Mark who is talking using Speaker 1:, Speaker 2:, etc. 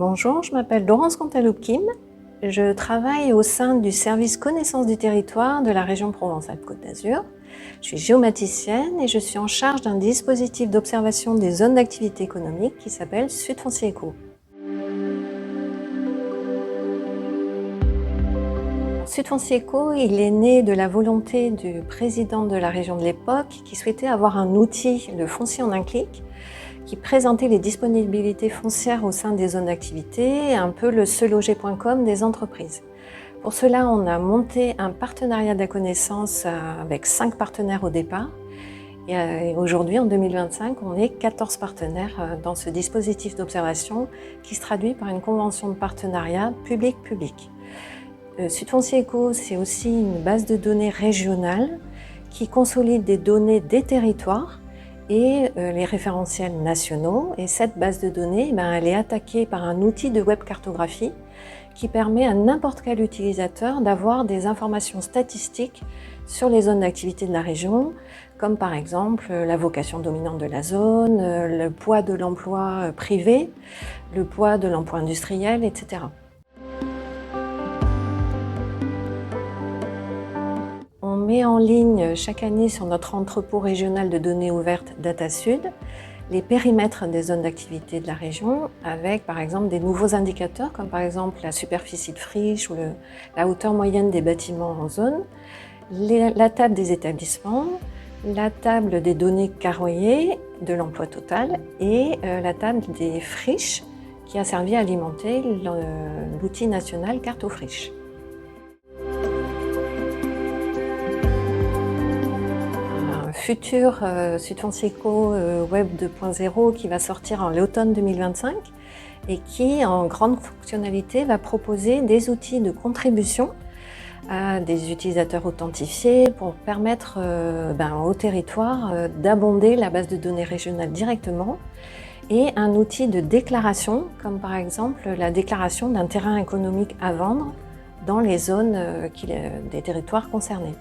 Speaker 1: Bonjour, je m'appelle Laurence Cantaloupe-Kim. Je travaille au sein du service connaissance du territoire de la région Provence-Alpes-Côte d'Azur. Je suis géomaticienne et je suis en charge d'un dispositif d'observation des zones d'activité économique qui s'appelle Sud Foncier Éco. Sud Foncier Éco, il est né de la volonté du président de la région de l'époque qui souhaitait avoir un outil, le foncier en un clic, qui présentait les disponibilités foncières au sein des zones d'activité, un peu le seloger.com des entreprises. Pour cela, on a monté un partenariat de la connaissance avec 5 partenaires au départ. Et aujourd'hui, en 2025, on est 14 partenaires dans ce dispositif d'observation qui se traduit par une convention de partenariat public-public. Sud Foncier Éco, c'est aussi une base de données régionale qui consolide des données des territoires et les référentiels nationaux. Et cette base de données, elle est attaquée par un outil de web cartographie qui permet à n'importe quel utilisateur d'avoir des informations statistiques sur les zones d'activité de la région, comme par exemple la vocation dominante de la zone, le poids de l'emploi privé, le poids de l'emploi industriel, etc. On met en ligne chaque année sur notre entrepôt régional de données ouvertes DataSud les périmètres des zones d'activité de la région avec par exemple des nouveaux indicateurs comme par exemple la superficie de friche ou la hauteur moyenne des bâtiments en zone, la table des établissements, la table des données carroyées de l'emploi total et la table des friches qui a servi à alimenter l'outil national Carte aux friches. Futur Sud Foncier Éco Web 2.0 qui va sortir en l'automne 2025 et qui, en grande fonctionnalité, va proposer des outils de contribution à des utilisateurs authentifiés pour permettre au territoire d'abonder la base de données régionale directement et un outil de déclaration, comme par exemple la déclaration d'un terrain économique à vendre dans les zones des territoires concernés.